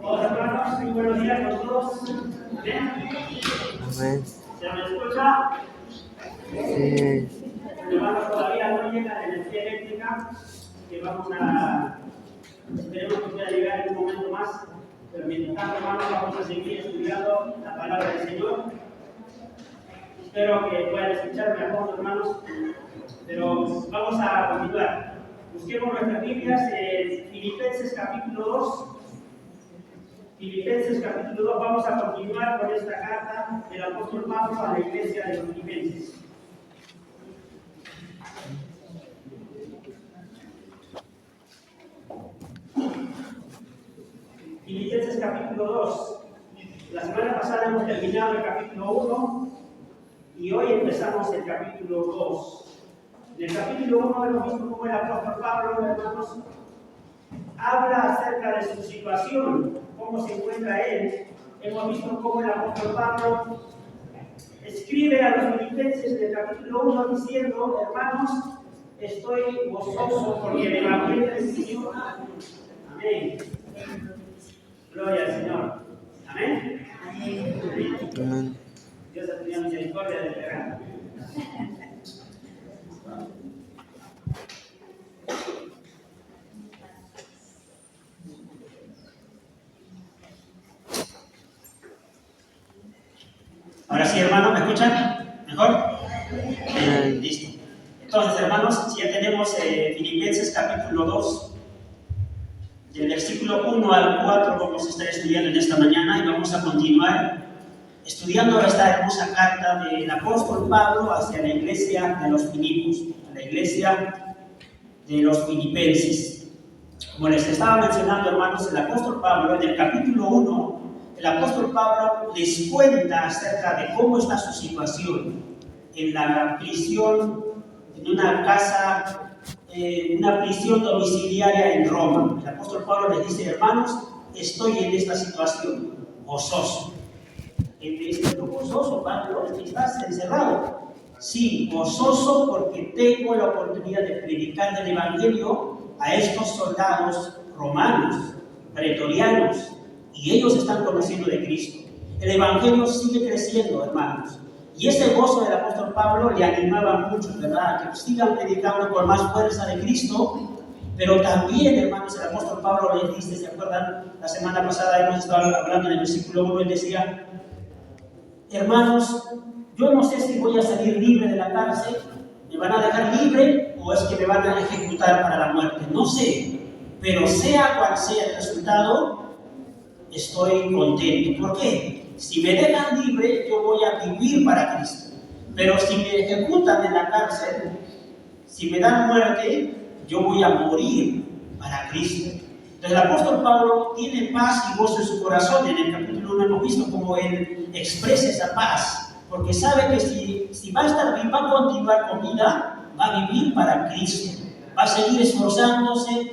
Hola hermanos, muy buenos días a todos. ¿Bien? Amén. ¿Se me escucha? Sí. Hermanos, todavía no llega la energía eléctrica, que esperemos que pueda llegar en un momento más. Pero mientras tanto, hermanos, vamos a seguir estudiando la palabra del Señor. Espero que puedan escucharme a todos, hermanos. Pero vamos a continuar. Busquemos nuestras Biblias en Filipenses capítulo 2. Filipenses capítulo 2, vamos a continuar con esta carta del apóstol Pablo a la iglesia de los Filipenses. Filipenses capítulo 2. La semana pasada hemos terminado el capítulo 1 y hoy empezamos el capítulo 2. En el capítulo 1 hemos visto cómo el apóstol Pablo, hermanos, habla acerca de su situación, cómo se encuentra él. Hemos visto cómo el apóstol Pablo escribe a los filipenses en el capítulo 1 diciendo: hermanos, estoy gozoso porque el evangelio del Señor. Amén. Gloria al Señor. Amén. Amén. Dios ha tenido misericordia del pecado. Ahora sí, hermanos, ¿me escuchan? ¿Mejor? Listo. Entonces, hermanos, ya tenemos Filipenses capítulo 2, del versículo 1 al 4, vamos a estar estudiando en esta mañana y vamos a continuar estudiando esta hermosa carta del apóstol Pablo hacia la iglesia de los Filipos, a la iglesia de los Filipenses. Como les estaba mencionando, hermanos, el apóstol Pablo en el capítulo 1, el apóstol Pablo les cuenta acerca de cómo está su situación en la prisión, en una casa, una prisión domiciliaria en Roma. El apóstol Pablo les dice: hermanos, estoy en esta situación, gozoso. Él le dice: pero gozoso, Pablo, estás encerrado. Sí, gozoso porque tengo la oportunidad de predicar del evangelio a estos soldados romanos, pretorianos, y ellos están conociendo de Cristo. El evangelio sigue creciendo, hermanos. Y ese gozo del apóstol Pablo le animaba mucho, ¿verdad? Que sigan predicando con más fuerza de Cristo. Pero también, hermanos, el apóstol Pablo les dice, ¿se acuerdan? La semana pasada hemos estado hablando en el versículo 1, él decía: hermanos, yo no sé si voy a salir libre de la cárcel, me van a dejar libre o es que me van a ejecutar para la muerte. No sé, pero sea cual sea el resultado, estoy contento. ¿Por qué? Si me dejan libre, yo voy a vivir para Cristo. Pero si me ejecutan en la cárcel, si me dan muerte, yo voy a morir para Cristo. Entonces el apóstol Pablo tiene paz y gozo en su corazón. En el capítulo 1 hemos visto cómo él expresa esa paz, porque sabe que si va a estar bien, va a continuar con vida, va a vivir para Cristo, va a seguir esforzándose,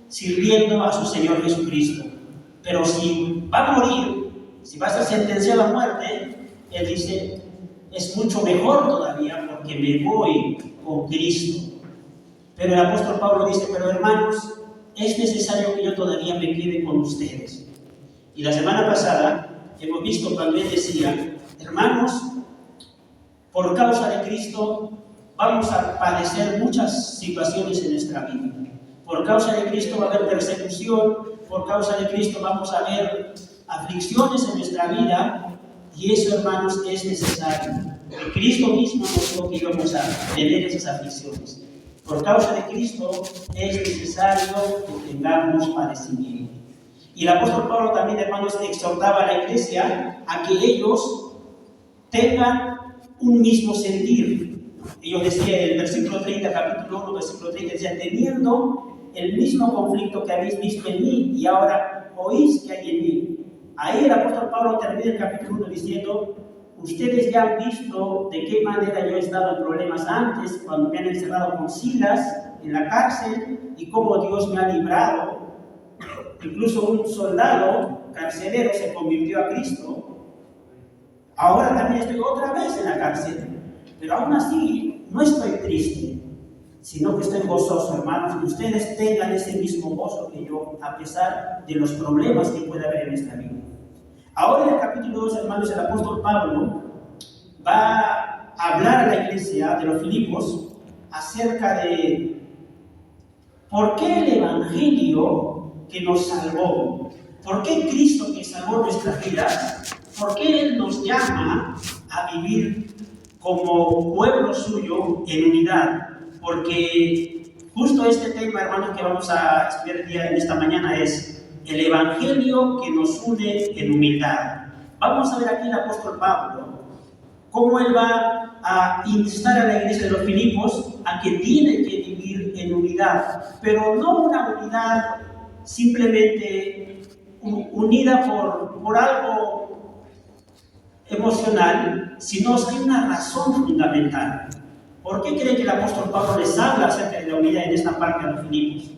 sirviendo a su Señor Jesucristo. Pero si va a morir, si va a ser sentenciado a muerte, él dice: es mucho mejor todavía porque me voy con Cristo. Pero el apóstol Pablo dice: pero hermanos, es necesario que yo todavía me quede con ustedes. Y la semana pasada hemos visto cuando él decía: hermanos, por causa de Cristo vamos a padecer muchas situaciones en nuestra vida. Por causa de Cristo va a haber persecución, por causa de Cristo vamos a ver aflicciones en nuestra vida, y eso, hermanos, es necesario. Que Cristo mismo nos dijo que íbamos a tener esas aflicciones. Por causa de Cristo es necesario que tengamos padecimiento. Y el apóstol Pablo también, hermanos, exhortaba a la iglesia a que ellos tengan un mismo sentir. Ellos decían en el versículo 30, capítulo 1, versículo 30, decían: teniendo el mismo conflicto que habéis visto en mí y ahora oís que hay en mí. Ahí el apóstol Pablo termina el capítulo 1 diciendo: ustedes ya han visto de qué manera yo he estado en problemas antes, cuando me han encerrado con Silas en la cárcel, y cómo Dios me ha librado. Incluso un soldado carcelero se convirtió a Cristo. Ahora también estoy otra vez en la cárcel, pero aún así no estoy triste, sino que estoy gozoso, hermanos, que ustedes tengan ese mismo gozo que yo, a pesar de los problemas que puede haber en esta vida. Ahora en el capítulo 2, hermanos, el apóstol Pablo va a hablar a la iglesia de los Filipos acerca de por qué el Evangelio que nos salvó, por qué Cristo que salvó nuestras vidas, por qué Él nos llama a vivir como pueblo suyo en unidad. Porque justo este tema, hermanos, que vamos a estudiar en esta mañana es el Evangelio que nos une en humildad. Vamos a ver aquí el apóstol Pablo, cómo él va a instar a la iglesia de los Filipos a que tiene que vivir en unidad, pero no una unidad simplemente unida por algo emocional, sino hay una razón fundamental. ¿Por qué creen que el apóstol Pablo les habla acerca de la unidad en esta parte a los Filipos?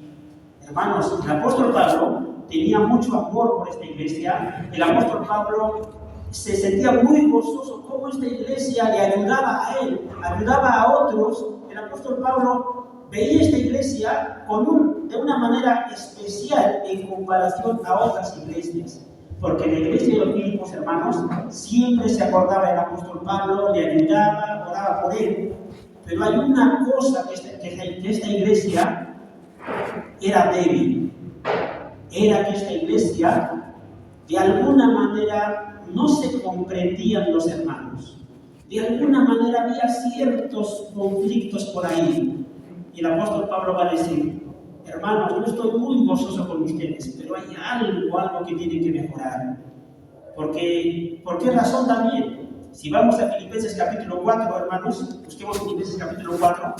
Hermanos, el apóstol Pablo tenía mucho amor por esta iglesia. El apóstol Pablo se sentía muy gozoso cómo esta iglesia le ayudaba a él, ayudaba a otros. El apóstol Pablo veía esta iglesia de una manera especial en comparación a otras iglesias. Porque en la iglesia de los Filipos, hermanos, siempre se acordaba del apóstol Pablo, le ayudaba, oraba por él. Pero hay una cosa que esta iglesia era débil. Era que esta iglesia, de alguna manera, no se comprendían los hermanos. De alguna manera había ciertos conflictos por ahí. Y el apóstol Pablo va a decir, hermanos, yo estoy muy gozoso con ustedes, pero hay algo que tiene que mejorar. ¿Por qué razón también? Si vamos a Filipenses capítulo 4, hermanos, busquemos Filipenses capítulo 4,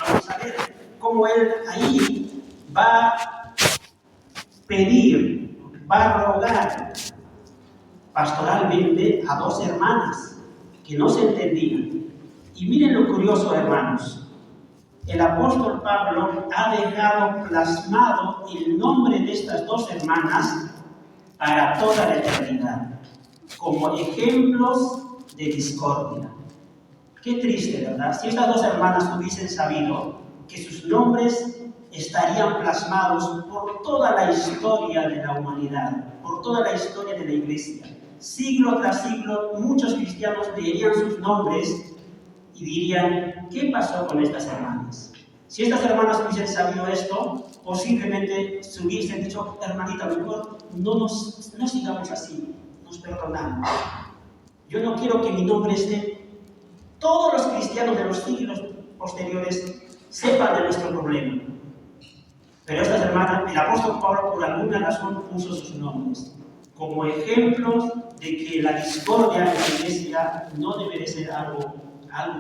vamos a ver cómo él ahí va a pedir, va a rogar pastoralmente a dos hermanas que no se entendían. Y miren lo curioso, hermanos. El apóstol Pablo ha dejado plasmado el nombre de estas dos hermanas para toda la eternidad, como ejemplos de discordia. Qué triste, ¿verdad? Si estas dos hermanas hubiesen sabido que sus nombres estarían plasmados por toda la historia de la humanidad, por toda la historia de la iglesia. Siglo tras siglo, muchos cristianos leerían sus nombres y dirían, ¿qué pasó con estas hermanas? Si estas hermanas hubiesen sabido esto, posiblemente se hubiesen dicho, hermanita, mejor no sigamos así, nos perdonamos. Yo no quiero que mi nombre esté. Todos los cristianos de los siglos posteriores sepan de nuestro problema. Pero estas hermanas, el apóstol Pablo por alguna razón puso sus nombres como ejemplos de que la discordia en la iglesia no debe de ser algo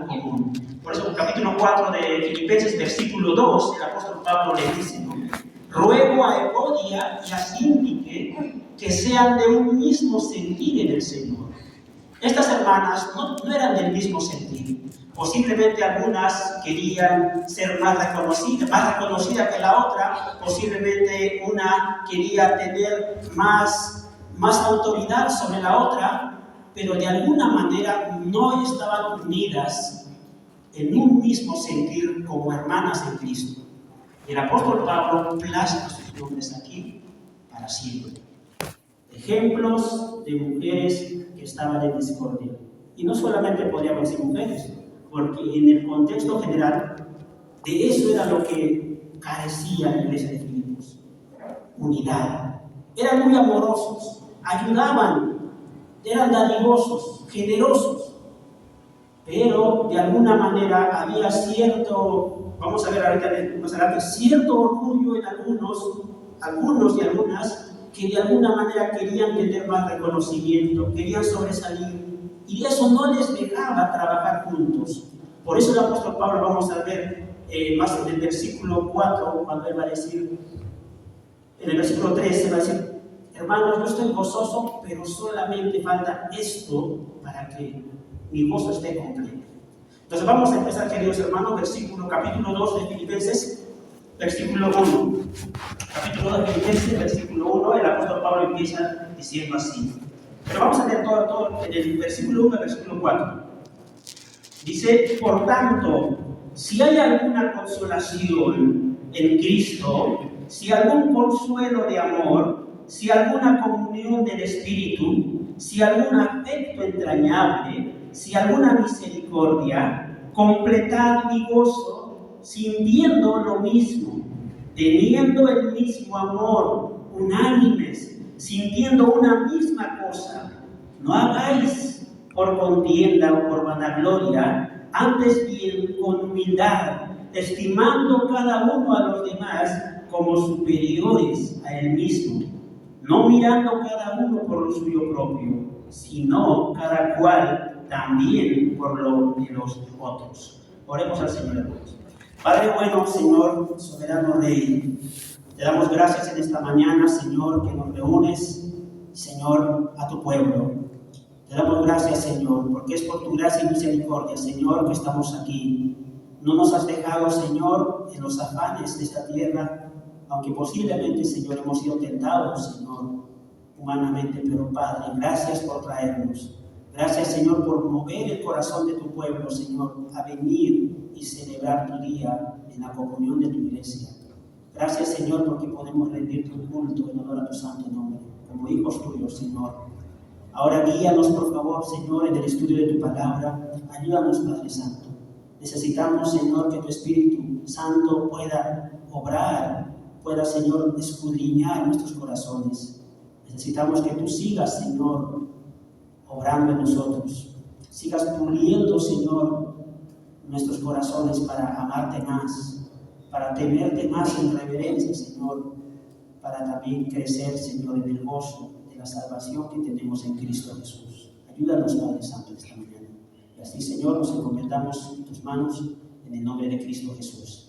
común. Por eso en el capítulo 4 de Filipenses, versículo 2, el apóstol Pablo le dice, ¿no? Ruego a Evodia y a Síntique que sean de un mismo sentir en el Señor. Estas hermanas no eran del mismo sentir. Posiblemente algunas querían ser más reconocida que la otra. Posiblemente una quería tener más autoridad sobre la otra, pero de alguna manera no estaban unidas en un mismo sentir como hermanas en Cristo. El apóstol Pablo plasma sus nombres aquí para siempre. Ejemplos de mujeres que estaban en discordia. Y no solamente podríamos decir mujeres, porque en el contexto general de eso era lo que carecía la iglesia de Filipos. Unidad. Eran muy amorosos, ayudaban, eran dadivosos, generosos, pero de alguna manera había cierto, vamos a ver ahorita más adelante, cierto orgullo en algunos y algunas que de alguna manera querían tener más reconocimiento, querían sobresalir, y eso no les dejaba trabajar juntos. Por eso el apóstol Pablo, vamos a ver más en el versículo 4, cuando él va a decir, en el versículo 3, se va a decir, hermanos, yo estoy gozoso, pero solamente falta esto para que mi gozo esté completo. Entonces vamos a empezar, queridos hermanos, capítulo 2 de Filipenses, versículo 1. Capítulo 2 de Filipenses, versículo 1, el apóstol Pablo empieza diciendo así. Pero vamos a leer todo en el versículo 1 al versículo 4. Dice, por tanto, si hay alguna consolación en Cristo, si algún consuelo de amor, si alguna comunión del Espíritu, si algún afecto entrañable, si alguna misericordia, completad mi gozo, sintiendo lo mismo, teniendo el mismo amor, unánimes, sintiendo una misma cosa. No hagáis por contienda o por vanagloria, antes bien con humildad, estimando cada uno a los demás como superiores a él mismo, no mirando cada uno por lo suyo propio, sino cada cual también por lo de los otros. Oremos al Señor, hermanos. Padre bueno, Señor, soberano Rey, te damos gracias en esta mañana, Señor, que nos reúnes, Señor, a tu pueblo. Te damos gracias, Señor, porque es por tu gracia y misericordia, Señor, que estamos aquí. No nos has dejado, Señor, en los afanes de esta tierra, aunque posiblemente, Señor, hemos sido tentados, Señor, humanamente, pero Padre, gracias por traernos. Gracias, Señor, por mover el corazón de tu pueblo, Señor, a venir y celebrar tu día en la comunión de tu iglesia. Gracias, Señor, porque podemos rendir tu culto en honor a tu santo nombre, como hijos tuyos, Señor. Ahora guíanos, por favor, Señor, en el estudio de tu palabra. Ayúdanos, Padre Santo. Necesitamos, Señor, que tu Espíritu Santo pueda obrar, pueda, Señor, escudriñar nuestros corazones. Necesitamos que tú sigas, Señor, obrando en nosotros. Sigas puliendo, Señor, nuestros corazones para amarte más, para temerte más en reverencia, Señor, para también crecer, Señor, en el gozo de la salvación que tenemos en Cristo Jesús. Ayúdanos, Padre Santo, esta mañana. Y así, Señor, nos encomendamos en tus manos, en el nombre de Cristo Jesús.